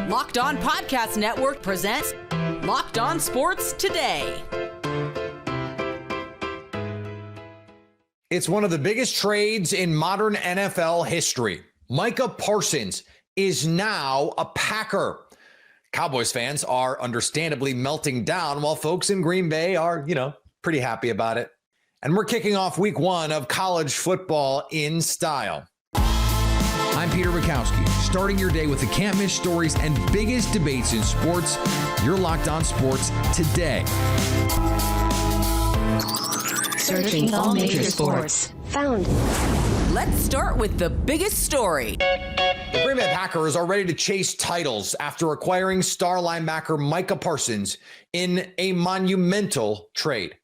Locked On Podcast Network presents Locked On Sports Today. It's one of the biggest trades in modern NFL history. Micah Parsons is now a Packer. Cowboys fans are understandably melting down while folks in Green Bay are, pretty happy about it. And we're kicking off week one of college football in style. I'm Peter Bukowski, starting your day with the can't-miss stories and biggest debates in sports. You're Locked On Sports Today. Searching all major sports. Found. Let's start with the biggest story. The Green Bay Packers are ready to chase titles after acquiring star linebacker Micah Parsons in a monumental trade.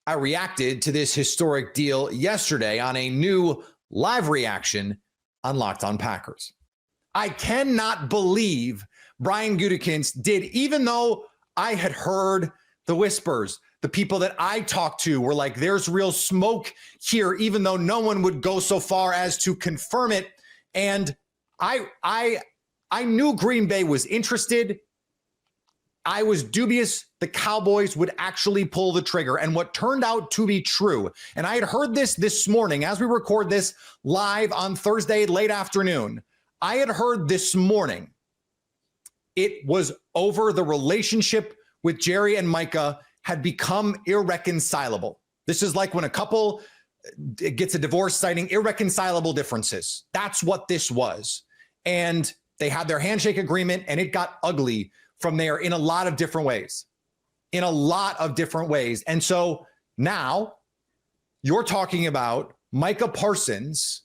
I reacted to this historic deal yesterday on a new live reaction on Locked On Packers. I cannot believe Brian Gutekunst did, even though I had heard the whispers. The people that I talked to were like, there's real smoke here, even though no one would go so far as to confirm it. And I knew Green Bay was interested. I was dubious the Cowboys would actually pull the trigger, and what turned out to be true. And I had heard this morning as we record this live on Thursday late afternoon. I had heard this morning it was over. The relationship with Jerry and Micah had become irreconcilable. This is like when a couple gets a divorce citing irreconcilable differences. That's what this was. And they had their handshake agreement, and it got ugly from there in a lot of different ways. And so now you're talking about Micah Parsons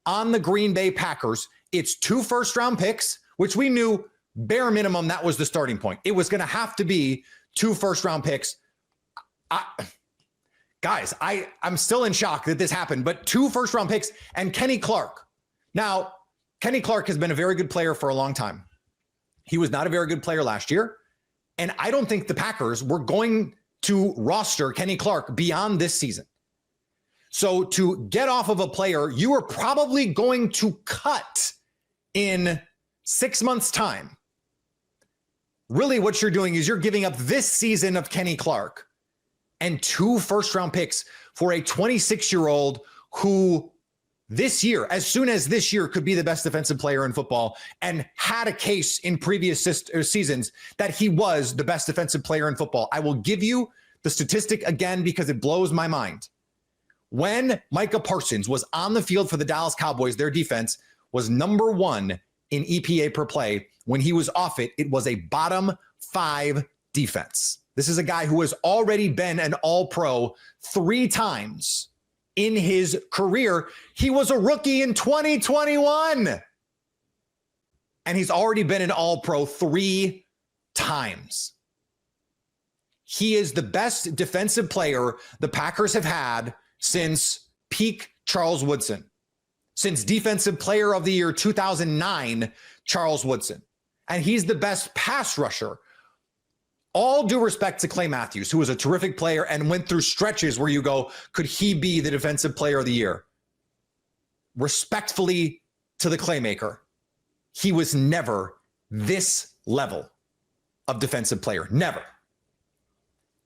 on the Green Bay Packers. It's 2 first-round picks, which we knew bare minimum that was the starting point. It was going to have to be 2 first-round picks. I'm still in shock that this happened, but 2 first-round picks and Kenny Clark. Now, Kenny Clark has been a very good player for a long time. He was not a very good player last year, and I don't think the Packers were going to roster Kenny Clark beyond this season. So to get off of a player you are probably going to cut in 6 months' time, really what you're doing is you're giving up this season of Kenny Clark and 2 first-round picks for a 26-year-old who this year, as soon as this year, could be the best defensive player in football and had a case in previous seasons that he was the best defensive player in football. I will give you the statistic again because it blows my mind. When Micah Parsons was on the field for the Dallas Cowboys, their defense was number 1 in EPA per play. When he was off it, it was a bottom 5 defense. This is a guy who has already been an All-Pro 3 times in his career. He was a rookie in 2021. And he's already been an All-Pro 3 times. He is the best defensive player the Packers have had since peak Charles Woodson. Since Defensive Player of the Year 2009, Charles Woodson. And he's the best pass rusher. All due respect to Clay Matthews, who was a terrific player and went through stretches where you go, could he be the Defensive Player of the Year? Respectfully to the Claymaker, he was never this level of defensive player. Never.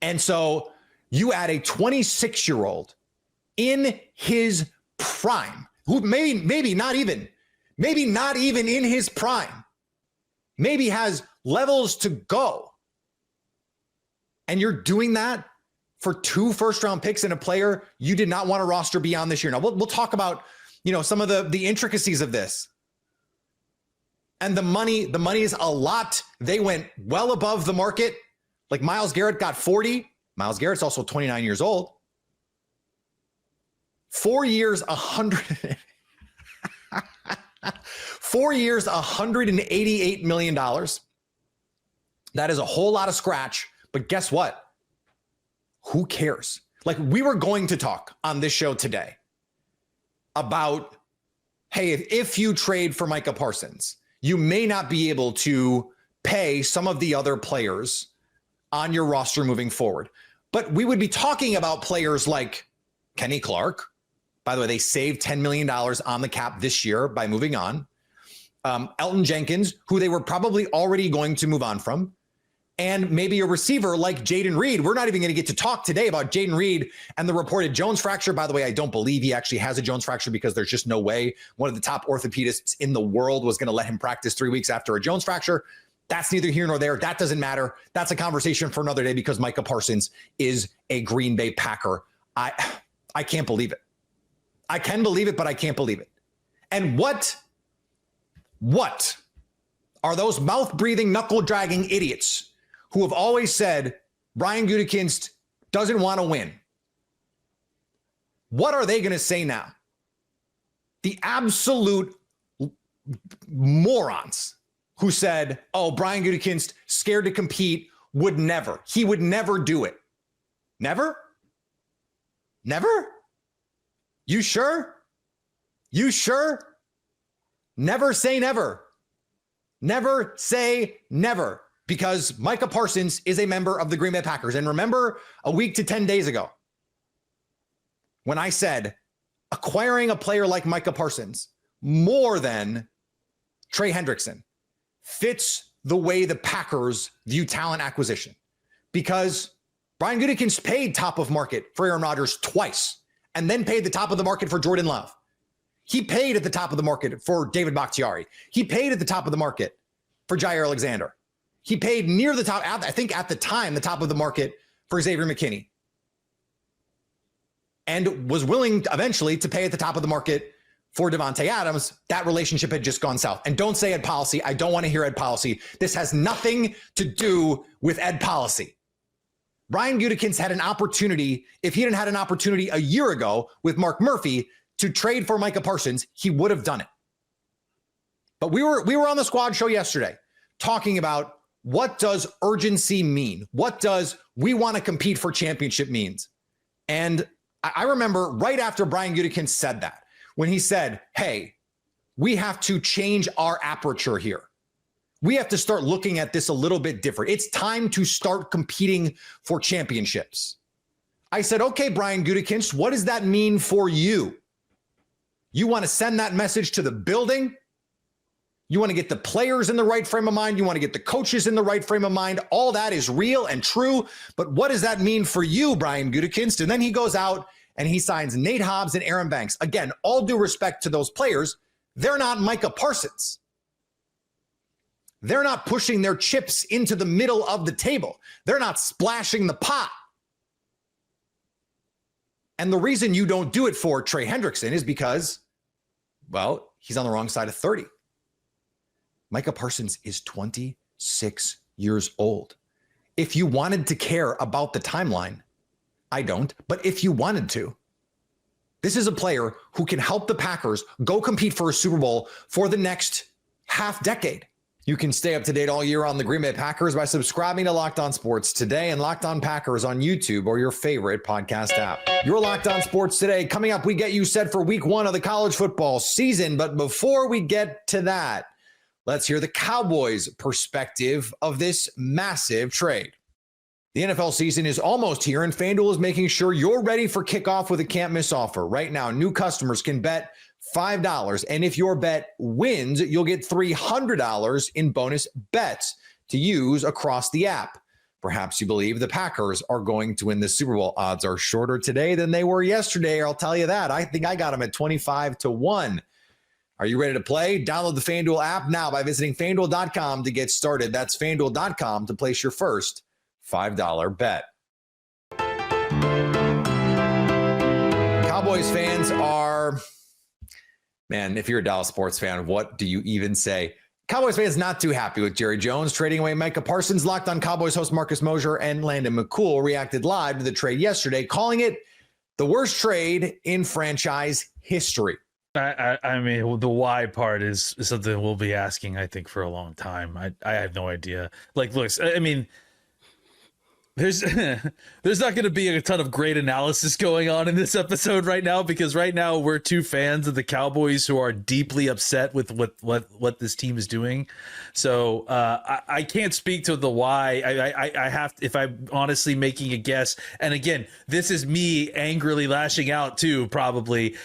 And so you add a 26-year-old in his prime, who maybe not even in his prime, maybe has levels to go. And you're doing that for 2 first-round picks and a player you did not want to roster beyond this year. Now, we'll talk about, some of the intricacies of this. And the money is a lot. They went well above the market. Like Myles Garrett got 40. Myles Garrett's also 29 years old. 4 years, 100. 4 years, $188 million. That is a whole lot of scratch. But guess what? Who cares? Like, we were going to talk on this show today about, hey, if you trade for Micah Parsons, you may not be able to pay some of the other players on your roster moving forward. But we would be talking about players like Kenny Clark. By the way, they saved $10 million on the cap this year by moving on. Elton Jenkins, who they were probably already going to move on from, and maybe a receiver like Jaden Reed. We're not even going to get to talk today about Jaden Reed and the reported Jones fracture. By the way, I don't believe he actually has a Jones fracture because there's just no way one of the top orthopedists in the world was going to let him practice 3 weeks after a Jones fracture. That's neither here nor there. That doesn't matter. That's a conversation for another day because Micah Parsons is a Green Bay Packer. I can't believe it. I can believe it, but I can't believe it. And what are those mouth-breathing, knuckle-dragging idiots who have always said Brian Gutekunst doesn't want to win? What are they going to say now? The absolute morons who said, oh, Brian Gutekunst, scared to compete, would never. He would never do it. Never? Never? You sure? You sure? Never say never. Never say never, because Micah Parsons is a member of the Green Bay Packers. And remember a week to 10 days ago when I said acquiring a player like Micah Parsons more than Trey Hendrickson fits the way the Packers view talent acquisition, because Brian Gutekunst paid top of market for Aaron Rodgers twice and then paid the top of the market for Jordan Love. He paid at the top of the market for David Bakhtiari. He paid at the top of the market for Jair Alexander. He paid near the top, I think at the time, the top of the market for Xavier McKinney. And was willing eventually to pay at the top of the market for Devontae Adams. That relationship had just gone south. And don't say Ed Policy. I don't want to hear Ed Policy. This has nothing to do with Ed Policy. Brian Gutekunst had an opportunity. If he hadn't had an opportunity a year ago with Mark Murphy to trade for Micah Parsons, he would have done it. But we were on the squad show yesterday talking about what does urgency mean? What does we want to compete for championship means? And I remember right after Brian Gutekunst said that, when he said, hey, we have to change our aperture here. We have to start looking at this a little bit different. It's time to start competing for championships. I said, okay, Brian Gutekunst, what does that mean for you? You want to send that message to the building? You want to get the players in the right frame of mind? You want to get the coaches in the right frame of mind? All that is real and true. But what does that mean for you, Brian Gutekunst? And then he goes out and he signs Nate Hobbs and Aaron Banks. Again, all due respect to those players, they're not Micah Parsons. They're not pushing their chips into the middle of the table. They're not splashing the pot. And the reason you don't do it for Trey Hendrickson is because, well, he's on the wrong side of 30. Micah Parsons is 26 years old. If you wanted to care about the timeline, I don't, but if you wanted to, this is a player who can help the Packers go compete for a Super Bowl for the next half decade. You can stay up to date all year on the Green Bay Packers by subscribing to Locked On Sports Today and Locked On Packers on YouTube or your favorite podcast app. You're Locked On Sports Today. Coming up, we get you set for week 1 of the college football season. But before we get to that, let's hear the Cowboys' perspective of this massive trade. The NFL season is almost here, and FanDuel is making sure you're ready for kickoff with a can't-miss offer. Right now, new customers can bet $5, and if your bet wins, you'll get $300 in bonus bets to use across the app. Perhaps you believe the Packers are going to win the Super Bowl. Odds are shorter today than they were yesterday, I'll tell you that. I think I got them at 25-1. Are you ready to play? Download the FanDuel app now by visiting FanDuel.com to get started. That's FanDuel.com to place your first $5 bet. Cowboys fans are, man, if you're a Dallas sports fan, what do you even say? Cowboys fans not too happy with Jerry Jones trading away Micah Parsons. Locked On Cowboys host Marcus Mosher and Landon McCool reacted live to the trade yesterday, calling it the worst trade in franchise history. I mean, the why part is something we'll be asking, I think, for a long time. I have no idea. Like, look, I mean, there's not going to be a ton of great analysis going on in this episode right now, because right now we're two fans of the Cowboys who are deeply upset with what this team is doing. So I can't speak to the why. I have to, if I'm honestly making a guess. And again, this is me angrily lashing out too, probably.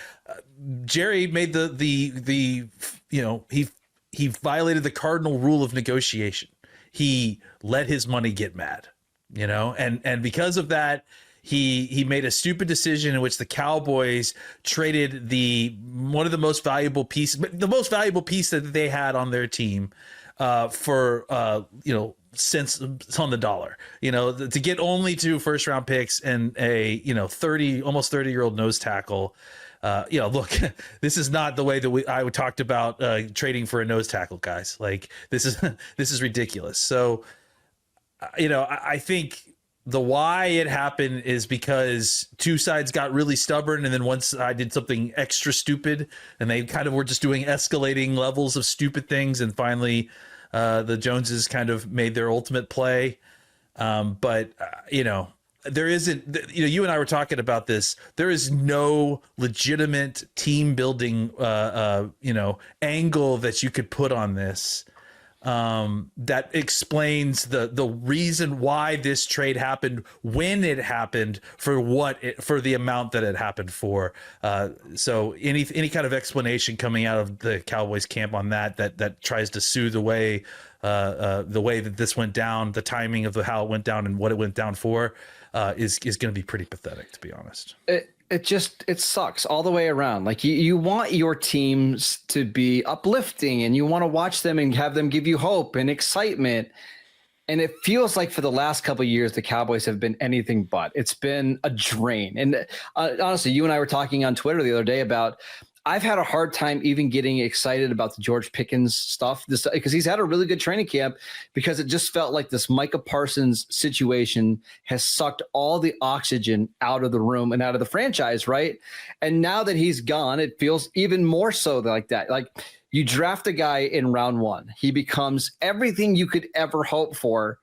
Jerry made the you know, he he violated the cardinal rule of negotiation. He let his money get mad, you know, and because of that, he made a stupid decision in which the Cowboys traded one of the most valuable pieces, the most valuable piece that they had on their team, for cents on the dollar, to get only 2 first round picks and a almost 30-year-old nose tackle. Look, this is not the way that I talked about trading for a nose tackle, guys. Like this is ridiculous. So, I think the why it happened is because two sides got really stubborn, and then one side did something extra stupid, and they kind of were just doing escalating levels of stupid things, and finally, the Joneses kind of made their ultimate play. There isn't, you and I were talking about this. There is no legitimate team building, angle that you could put on this, that explains the reason why this trade happened, when it happened, for the amount that it happened for. So any kind of explanation coming out of the Cowboys camp on that tries to sue the way that this went down, the timing of how it went down and what it went down for, is going to be pretty pathetic, to be honest. It sucks all the way around. Like you want your teams to be uplifting, and you want to watch them and have them give you hope and excitement. And it feels like for the last couple of years, the Cowboys have been anything but. It's been a drain. And honestly, you and I were talking on Twitter the other day about, I've had a hard time even getting excited about the George Pickens stuff, because he's had a really good training camp, because it just felt like this Micah Parsons situation has sucked all the oxygen out of the room and out of the franchise, right? And now that he's gone, it feels even more so like that. Like, you draft a guy in round 1, he becomes everything you could ever hope for.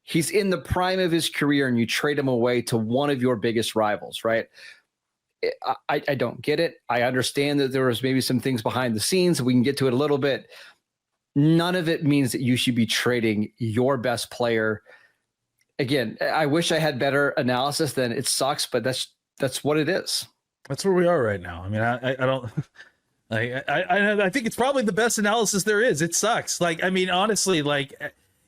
He's in the prime of his career, and you trade him away to one of your biggest rivals, right? I don't get it. I understand that there was maybe some things behind the scenes. We can get to it a little bit. None of it means that you should be trading your best player. Again, I wish I had better analysis than it sucks, but that's what it is. That's where we are right now. I mean, I don't. I think it's probably the best analysis there is. It sucks. Like, I mean, honestly, like,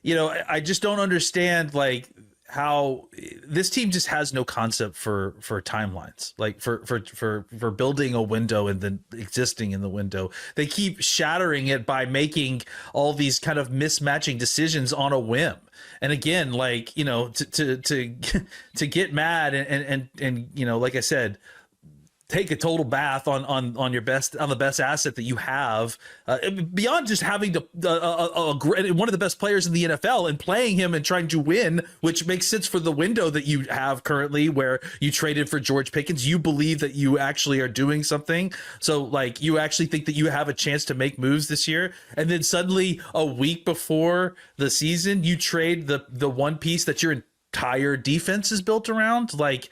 I just don't understand, like, how this team just has no concept for timelines, like for building a window and then existing in the window. They keep shattering it by making all these kind of mismatching decisions on a whim. And again, like, to get mad and like I said, take a total bath on the best asset that you have, beyond just having one of the best players in the NFL and playing him and trying to win, which makes sense for the window that you have currently, where you traded for George Pickens. You believe that you actually are doing something, so like you actually think that you have a chance to make moves this year, and then suddenly a week before the season you trade the one piece that your entire defense is built around. Like,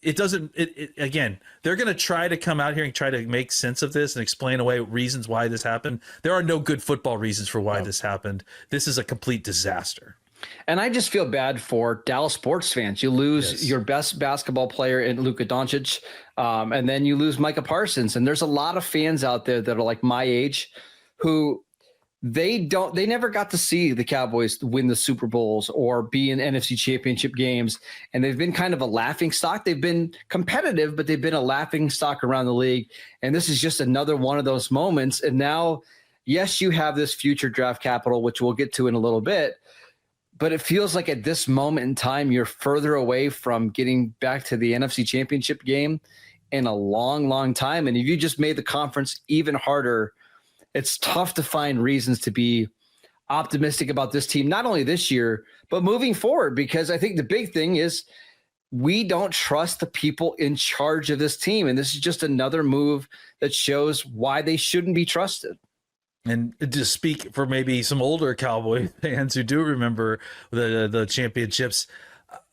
it doesn't, again, they're going to try to come out here and try to make sense of this and explain away reasons why this happened. There are no good football reasons for why this happened. This is a complete disaster. And I just feel bad for Dallas sports fans. You lose your best basketball player in Luka Doncic, and then you lose Micah Parsons. And there's a lot of fans out there that are like my age who they never got to see the Cowboys win the Super Bowls or be in NFC Championship games. And they've been kind of a laughing stock. They've been competitive, but they've been a laughing stock around the league. And this is just another one of those moments. And now, yes, you have this future draft capital, which we'll get to in a little bit, but it feels like at this moment in time, you're further away from getting back to the NFC Championship game in a long, long time. And if you just made the conference even harder, it's tough to find reasons to be optimistic about this team, not only this year, but moving forward, because I think the big thing is we don't trust the people in charge of this team. And this is just another move that shows why they shouldn't be trusted. And to speak for maybe some older Cowboy fans who do remember the championships,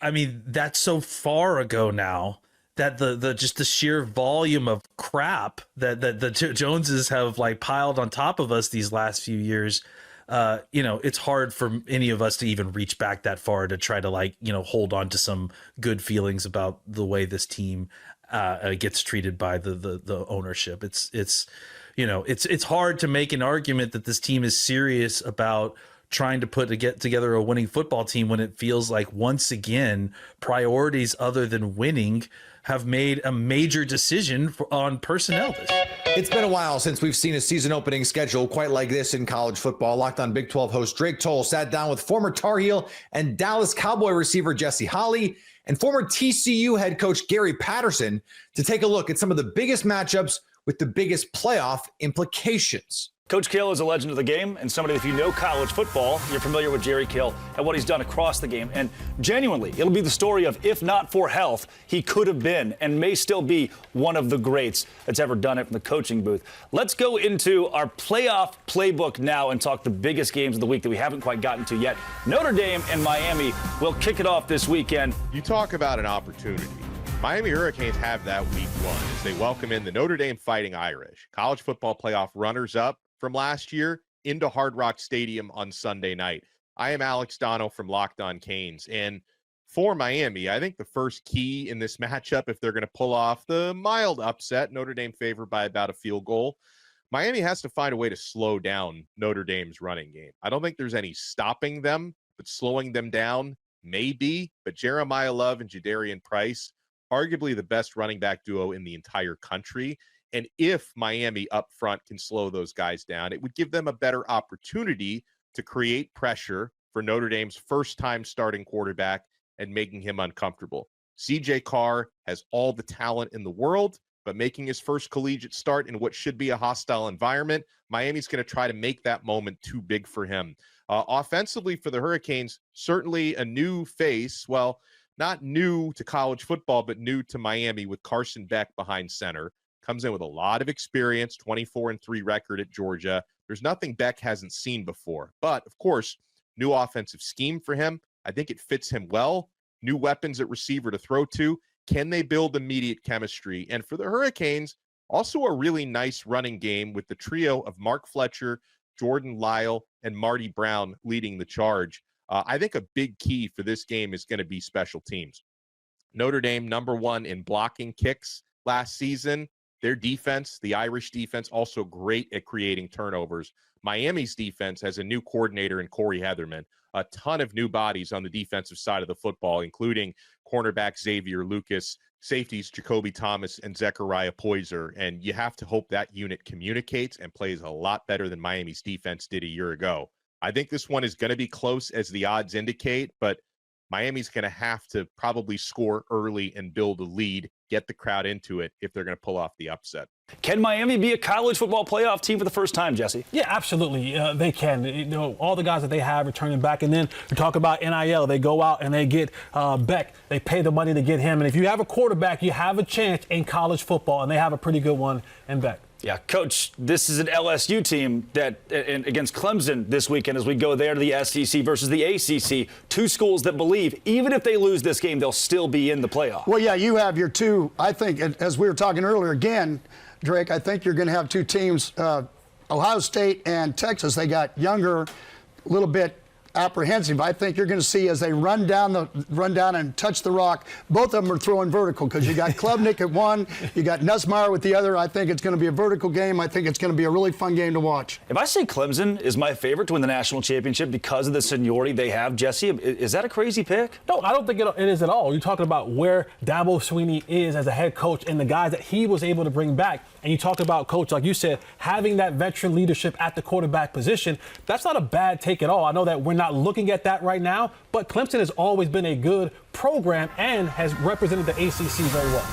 I mean, that's so far ago now that the just the sheer volume of crap that the Joneses have like piled on top of us these last few years, it's hard for any of us to even reach back that far to try to hold on to some good feelings about the way this team gets treated by the ownership. It's it's hard to make an argument that this team is serious about trying to get together a winning football team when it feels like, once again, priorities other than winning have made a major decision on personnel. It's been a while since we've seen a season opening schedule quite like this in college football. Locked On Big 12 host Drake Toll sat down with former Tar Heel and Dallas Cowboy receiver Jesse Holley and former TCU head coach Gary Patterson to take a look at some of the biggest matchups with the biggest playoff implications. Coach Kill is a legend of the game, and somebody, if you know college football, you're familiar with Jerry Kill and what he's done across the game. And genuinely, it'll be the story of, if not for health, he could have been and may still be one of the greats that's ever done it from the coaching booth. Let's go into our playoff playbook now and talk the biggest games of the week that we haven't quite gotten to yet. Notre Dame and Miami will kick it off this weekend. You talk about an opportunity. Miami Hurricanes have that week one as they welcome in the Notre Dame Fighting Irish, college football playoff runners-up from last year, into Hard Rock Stadium on Sunday night. I am Alex Dono from Locked On Canes, and for Miami, I think the first key in this matchup, if they're going to pull off the mild upset, Notre Dame favored by about a field goal, Miami has to find a way to slow down Notre Dame's running game. I don't think there's any stopping them, but slowing them down maybe. But Jeremiah Love and Jadarian Price, arguably the best running back duo in the entire country. And if Miami up front can slow those guys down, it would give them a better opportunity to create pressure for Notre Dame's first-time starting quarterback and making him uncomfortable. CJ Carr has all the talent in the world, but making his first collegiate start in what should be a hostile environment, Miami's going to try to make that moment too big for him. Offensively for the Hurricanes, certainly a new face. Well, not new to college football, but new to Miami with Carson Beck behind center. Comes in with a lot of experience, 24-3 record at Georgia. There's nothing Beck hasn't seen before. But, of course, new offensive scheme for him. I think it fits him well. New weapons at receiver to throw to. Can they build immediate chemistry? And for the Hurricanes, also a really nice running game with the trio of Mark Fletcher, Jordan Lyle, and Marty Brown leading the charge. I think a big key for this game is going to be special teams. Notre Dame, #1 in blocking kicks last season. Their defense, the Irish defense, also great at creating turnovers. Miami's defense has a new coordinator in Corey Heatherman, a ton of new bodies on the defensive side of the football, including cornerback Xavier Lucas, safeties Jacoby Thomas, and Zechariah Poyser. And you have to hope that unit communicates and plays a lot better than Miami's defense did a year ago. I think this one is going to be close, as the odds indicate, but Miami's going to have to probably score early and build a lead, get the crowd into it if they're going to pull off the upset. Can Miami be a college football playoff team for the first time, Jesse? Yeah, absolutely. They can. All the guys that they have returning back. And then we talk about NIL. They go out and they get Beck. They pay the money to get him. And if you have a quarterback, you have a chance in college football. And they have a pretty good one in Beck. Yeah, Coach, this is an LSU team that against Clemson this weekend as we go there to the SEC versus the ACC. Two schools that believe even if they lose this game, they'll still be in the playoff. Well, yeah, you have your two, I think, as we were talking earlier, again, Drake, I think you're going to have two teams, Ohio State and Texas. They got younger, a little bit apprehensive. I think you're going to see as they run down and touch the rock, both of them are throwing vertical because you got Klubnik at one, you got Nussmeier with the other. I think it's going to be a vertical game. I think it's going to be a really fun game to watch. If I say Clemson is my favorite to win the national championship because of the seniority they have, Jesse, is that a crazy pick? No, I don't think it is at all. You're talking about where Dabo Swinney is as a head coach and the guys that he was able to bring back. And you talk about, Coach, like you said, having that veteran leadership at the quarterback position. That's not a bad take at all. I know that we're not looking at that right now, but Clemson has always been a good program and has represented the ACC very well.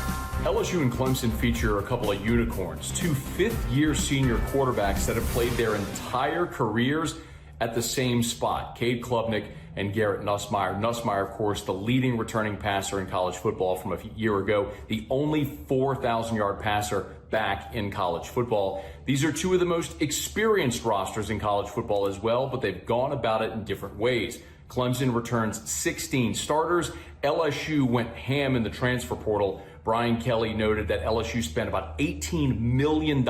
LSU and Clemson feature a couple of unicorns, two fifth-year senior quarterbacks that have played their entire careers at the same spot, Cade Klubnik and Garrett Nussmeier. Nussmeier, of course, the leading returning passer in college football from a year ago, the only 4,000-yard passer back in college football. These are two of the most experienced rosters in college football as well, but they've gone about it in different ways. Clemson returns 16 starters. LSU went ham in the transfer portal. Brian Kelly noted that LSU spent about $18 million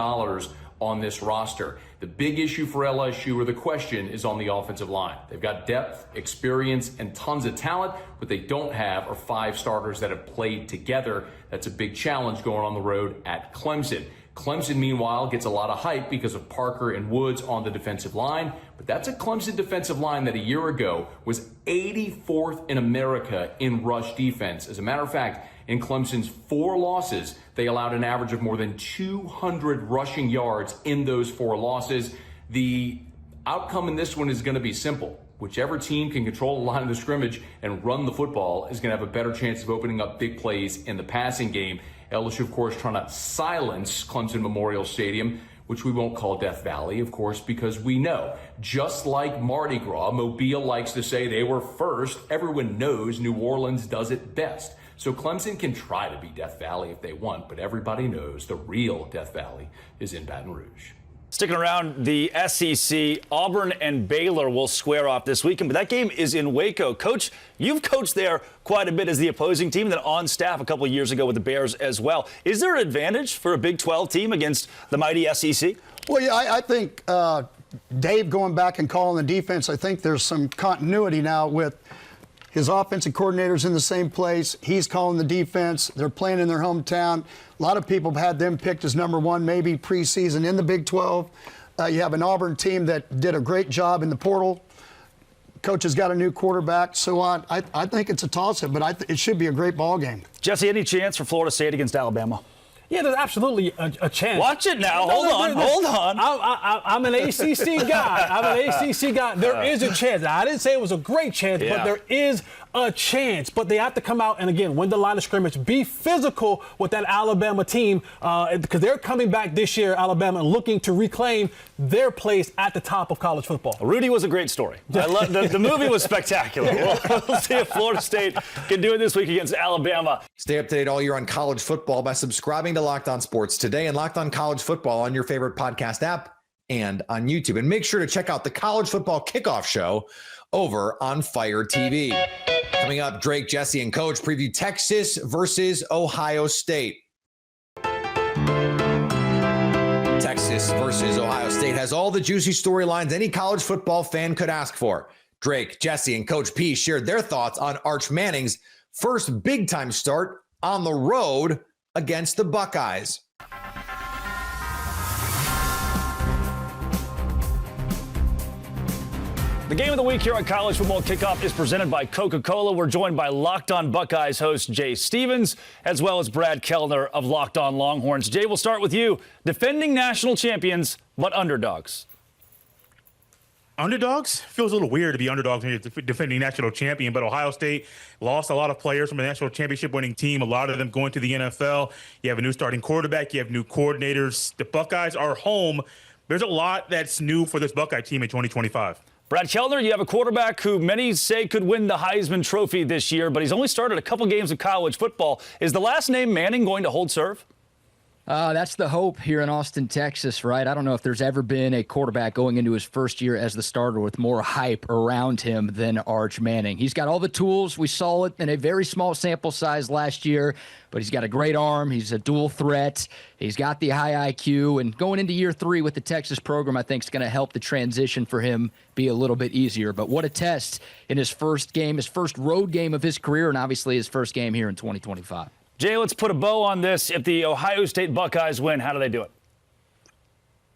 on this roster. The big issue for LSU, or the question, is on the offensive line. They've got depth, experience, and tons of talent. What they don't have are 5 starters that have played together. That's a big challenge going on the road at Clemson. Clemson, meanwhile, gets a lot of hype because of Parker and Woods on the defensive line, but that's a Clemson defensive line that a year ago was 84th in America in rush defense. As a matter of fact, in Clemson's 4 losses, they allowed an average of more than 200 rushing yards in those 4 losses. The outcome in this one is going to be simple. Whichever team can control the line of scrimmage and run the football is going to have a better chance of opening up big plays in the passing game. LSU, of course, trying to silence Clemson Memorial Stadium, which we won't call Death Valley, of course, because we know, just like Mardi Gras, Mobile likes to say they were first. Everyone knows New Orleans does it best. So Clemson can try to be Death Valley if they want, but everybody knows the real Death Valley is in Baton Rouge. Sticking around the SEC, Auburn and Baylor will square off this weekend, but that game is in Waco. Coach, you've coached there quite a bit as the opposing team, then on staff a couple of years ago with the Bears as well. Is there an advantage for a Big 12 team against the mighty SEC? Well, yeah, I think Dave going back and calling the defense, I think there's some continuity now with his offensive coordinators in the same place. He's calling the defense. They're playing in their hometown. A lot of people have had them picked as number 1, maybe preseason in the Big 12. You have an Auburn team that did a great job in the portal. Coach has got a new quarterback. So I think it's a toss-up, but it should be a great ball game. Jesse, any chance for Florida State against Alabama? Yeah, there's absolutely a chance. Watch it now. Hold on. I'm an ACC guy. There is a chance. Now, I didn't say it was a great chance, but there is a chance. But they have to come out and, again, win the line of scrimmage, be physical with that Alabama team because they're coming back this year, Alabama, looking to reclaim their place at the top of college football. Rudy was a great story. I love the movie was spectacular. We'll see if Florida State can do it this week against Alabama. Stay up to date all year on college football by subscribing to Locked On Sports Today and Locked On College Football on your favorite podcast app and on YouTube. And make sure to check out the College Football Kickoff Show over on Fire TV. Coming up, Drake, Jesse, and Coach preview Texas versus Ohio State. Texas versus Ohio State has all the juicy storylines any college football fan could ask for. Drake, Jesse, and Coach P shared their thoughts on Arch Manning's first big-time start on the road against the Buckeyes. The game of the week here on College Football Kickoff is presented by Coca-Cola. We're joined by Locked On Buckeyes host Jay Stevens, as well as Brad Kellner of Locked On Longhorns. Jay, we'll start with you. Defending national champions, but underdogs. Underdogs? Feels a little weird to be underdogs when you're defending national champion, but Ohio State lost a lot of players from a national championship winning team, a lot of them going to the NFL. You have a new starting quarterback. You have new coordinators. The Buckeyes are home. There's a lot that's new for this Buckeye team in 2025. Brad Kellner, you have a quarterback who many say could win the Heisman Trophy this year, but he's only started a couple games of college football. Is the last name Manning going to hold serve? That's the hope here in Austin, Texas, right? I don't know if there's ever been a quarterback going into his first year as the starter with more hype around him than Arch Manning. He's got all the tools. We saw it in a very small sample size last year, but he's got a great arm. He's a dual threat. He's got the high IQ, and going into year 3 with the Texas program, I think is going to help the transition for him be a little bit easier. But what a test in his first game, his first road game of his career, and obviously his first game here in 2025. Jay, let's put a bow on this. If the Ohio State Buckeyes win, how do they do it?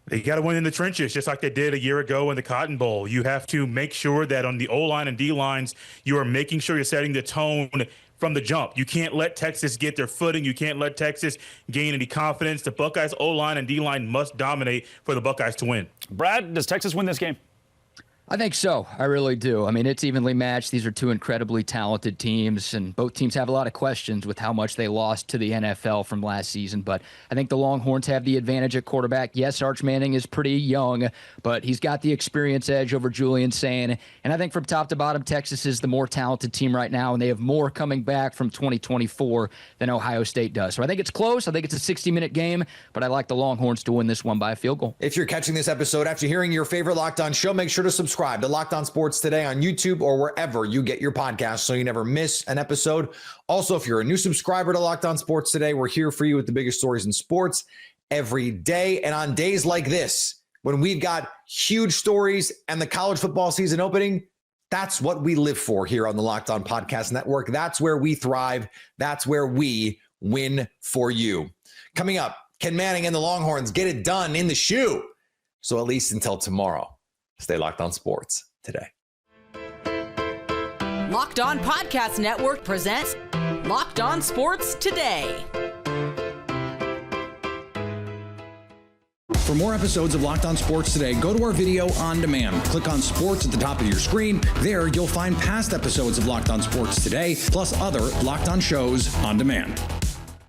They got to win in the trenches, just like they did a year ago in the Cotton Bowl. You have to make sure that on the O-line and D-lines, you are making sure you're setting the tone from the jump. You can't let Texas get their footing. You can't let Texas gain any confidence. The Buckeyes O-line and D-line must dominate for the Buckeyes to win. Brad, does Texas win this game? I think so. I really do. I mean, it's evenly matched. These are two incredibly talented teams, and both teams have a lot of questions with how much they lost to the NFL from last season. But I think the Longhorns have the advantage at quarterback. Yes, Arch Manning is pretty young, but he's got the experience edge over Julian Sain. And I think from top to bottom, Texas is the more talented team right now, and they have more coming back from 2024 than Ohio State does. So I think it's close. I think it's a 60-minute game, but I like the Longhorns to win this one by a field goal. If you're catching this episode after hearing your favorite Locked On show, make sure to subscribe to Locked On Sports Today on YouTube or wherever you get your podcasts so you never miss an episode. Also, if you're a new subscriber to Locked On Sports Today, we're here for you with the biggest stories in sports every day. And on days like this, when we've got huge stories and the college football season opening, that's what we live for here on the Locked On Podcast Network. That's where we thrive. That's where we win for you. Coming up, Can Manning and the Longhorns get it done in the shoe? So at least until tomorrow, stay locked on sports today. Locked On Podcast Network presents Locked On Sports Today. For more episodes of Locked On Sports Today, go to our video on demand. Click on sports at the top of your screen. There, you'll find past episodes of Locked On Sports Today, plus other Locked On shows on demand.